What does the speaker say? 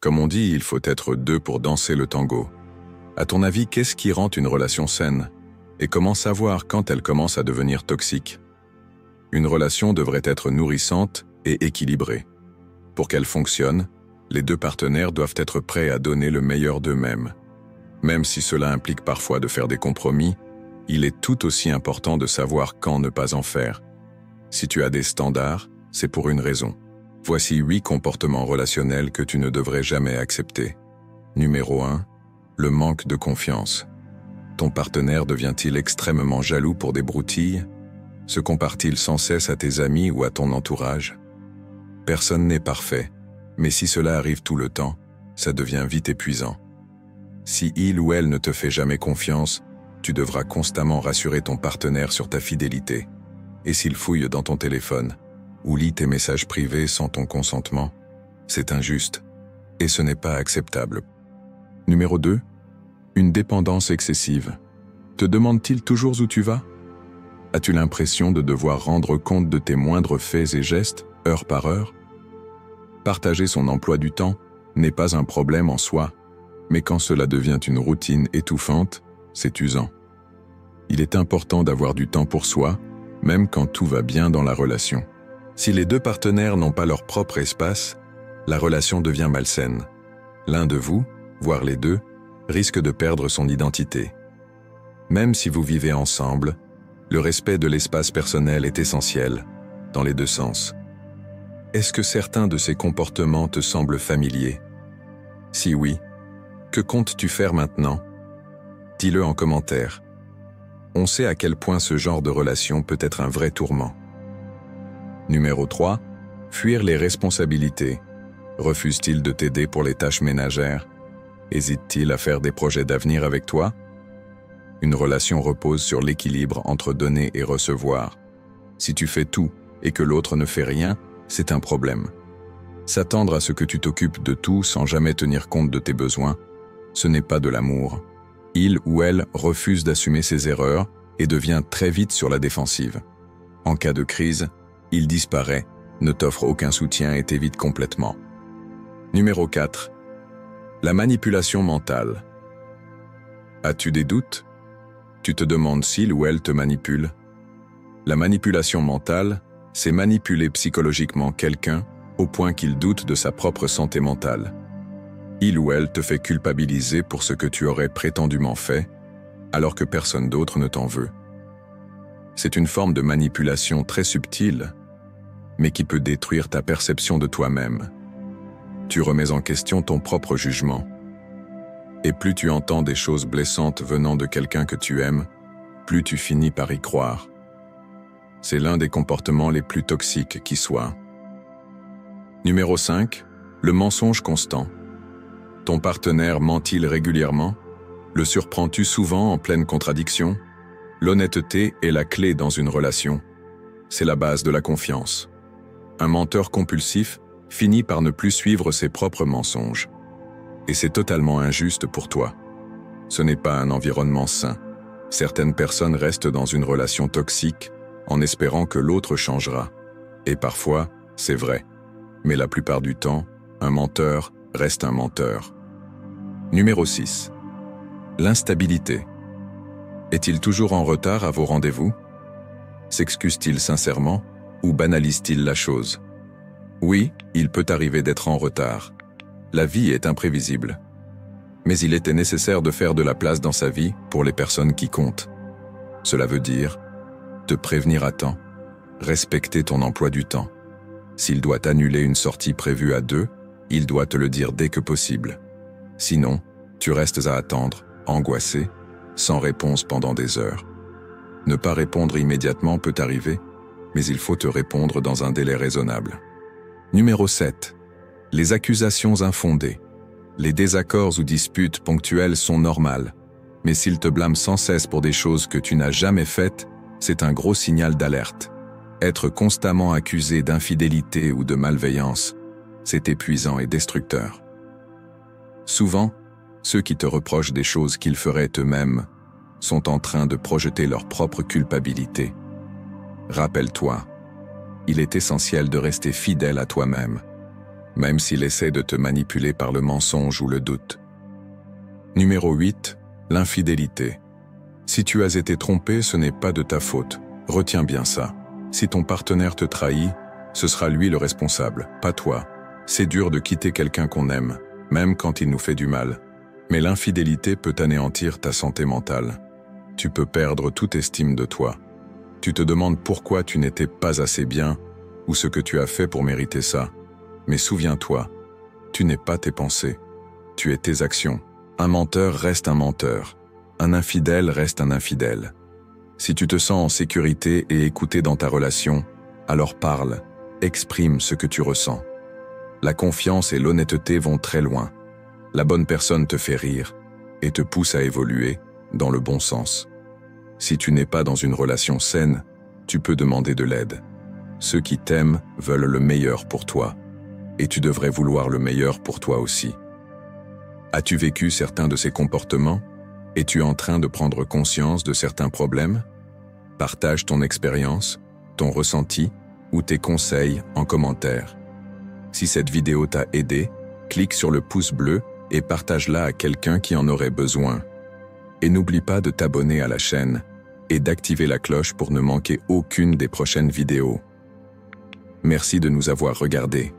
Comme on dit, il faut être deux pour danser le tango. À ton avis, qu'est-ce qui rend une relation saine? Et comment savoir quand elle commence à devenir toxique? Une relation devrait être nourrissante et équilibrée. Pour qu'elle fonctionne, les deux partenaires doivent être prêts à donner le meilleur d'eux-mêmes. Même si cela implique parfois de faire des compromis, il est tout aussi important de savoir quand ne pas en faire. Si tu as des standards, c'est pour une raison. Voici 8 comportements relationnels que tu ne devrais jamais accepter. Numéro 1. Le manque de confiance. Ton partenaire devient-il extrêmement jaloux pour des broutilles? Se compare-t-il sans cesse à tes amis ou à ton entourage? Personne n'est parfait, mais si cela arrive tout le temps, ça devient vite épuisant. Si il ou elle ne te fait jamais confiance, tu devras constamment rassurer ton partenaire sur ta fidélité. Et s'il fouille dans ton téléphone, ou lit tes messages privés sans ton consentement, c'est injuste, et ce n'est pas acceptable. Numéro 2. Une dépendance excessive. Te demande-t-il toujours où tu vas? As-tu l'impression de devoir rendre compte de tes moindres faits et gestes, heure par heure? Partager son emploi du temps n'est pas un problème en soi, mais quand cela devient une routine étouffante, c'est usant. Il est important d'avoir du temps pour soi, même quand tout va bien dans la relation. Si les deux partenaires n'ont pas leur propre espace, la relation devient malsaine. L'un de vous, voire les deux, risque de perdre son identité. Même si vous vivez ensemble, le respect de l'espace personnel est essentiel, dans les deux sens. Est-ce que certains de ces comportements te semblent familiers? Si oui, que comptes-tu faire maintenant? Dis-le en commentaire. On sait à quel point ce genre de relation peut être un vrai tourment. Numéro 3. Fuir les responsabilités. Refuse-t-il de t'aider pour les tâches ménagères? Hésite-t-il à faire des projets d'avenir avec toi? Une relation repose sur l'équilibre entre donner et recevoir. Si tu fais tout et que l'autre ne fait rien, c'est un problème. S'attendre à ce que tu t'occupes de tout sans jamais tenir compte de tes besoins, ce n'est pas de l'amour. Il ou elle refuse d'assumer ses erreurs et devient très vite sur la défensive. En cas de crise, il disparaît, ne t'offre aucun soutien et t'évite complètement. Numéro 4. La manipulation mentale. As-tu des doutes? Tu te demandes s'il ou elle te manipule? La manipulation mentale, c'est manipuler psychologiquement quelqu'un au point qu'il doute de sa propre santé mentale. Il ou elle te fait culpabiliser pour ce que tu aurais prétendument fait, alors que personne d'autre ne t'en veut. C'est une forme de manipulation très subtile, mais qui peut détruire ta perception de toi-même. Tu remets en question ton propre jugement. Et plus tu entends des choses blessantes venant de quelqu'un que tu aimes, plus tu finis par y croire. C'est l'un des comportements les plus toxiques qui soit. Numéro 5. Le mensonge constant. Ton partenaire ment-il régulièrement? Le surprends-tu souvent en pleine contradiction? L'honnêteté est la clé dans une relation. C'est la base de la confiance. Un menteur compulsif finit par ne plus suivre ses propres mensonges. Et c'est totalement injuste pour toi. Ce n'est pas un environnement sain. Certaines personnes restent dans une relation toxique en espérant que l'autre changera. Et parfois, c'est vrai. Mais la plupart du temps, un menteur reste un menteur. Numéro 6. L'instabilité. Est-il toujours en retard à vos rendez-vous? S'excuse-t-il sincèrement ou banalise-t-il la chose? Oui, il peut arriver d'être en retard. La vie est imprévisible. Mais il était nécessaire de faire de la place dans sa vie pour les personnes qui comptent. Cela veut dire te prévenir à temps, respecter ton emploi du temps. S'il doit annuler une sortie prévue à 2, il doit te le dire dès que possible. Sinon, tu restes à attendre, angoissé, sans réponse pendant des heures. Ne pas répondre immédiatement peut arriver, mais il faut te répondre dans un délai raisonnable. Numéro 7. Les accusations infondées. Les désaccords ou disputes ponctuelles sont normales, mais s'il te blâme sans cesse pour des choses que tu n'as jamais faites, c'est un gros signal d'alerte. Être constamment accusé d'infidélité ou de malveillance, c'est épuisant et destructeur. Souvent, ceux qui te reprochent des choses qu'ils feraient eux-mêmes sont en train de projeter leur propre culpabilité. Rappelle-toi, il est essentiel de rester fidèle à toi-même. même s'il essaie de te manipuler par le mensonge ou le doute. Numéro 8. L'infidélité. Si tu as été trompé, ce n'est pas de ta faute. Retiens bien ça. Si ton partenaire te trahit, ce sera lui le responsable, pas toi. C'est dur de quitter quelqu'un qu'on aime, même quand il nous fait du mal. Mais l'infidélité peut anéantir ta santé mentale. Tu peux perdre toute estime de toi. Tu te demandes pourquoi tu n'étais pas assez bien ou ce que tu as fait pour mériter ça. Mais souviens-toi, tu n'es pas tes pensées, tu es tes actions. Un menteur reste un menteur, un infidèle reste un infidèle. Si tu te sens en sécurité et écouté dans ta relation, alors parle, exprime ce que tu ressens. La confiance et l'honnêteté vont très loin. La bonne personne te fait rire et te pousse à évoluer dans le bon sens. Si tu n'es pas dans une relation saine, tu peux demander de l'aide. Ceux qui t'aiment veulent le meilleur pour toi, et tu devrais vouloir le meilleur pour toi aussi. As-tu vécu certains de ces comportements? Es-tu en train de prendre conscience de certains problèmes? Partage ton expérience, ton ressenti ou tes conseils en commentaire. Si cette vidéo t'a aidé, clique sur le pouce bleu et partage-la à quelqu'un qui en aurait besoin. Et n'oublie pas de t'abonner à la chaîne et d'activer la cloche pour ne manquer aucune des prochaines vidéos. Merci de nous avoir regardés.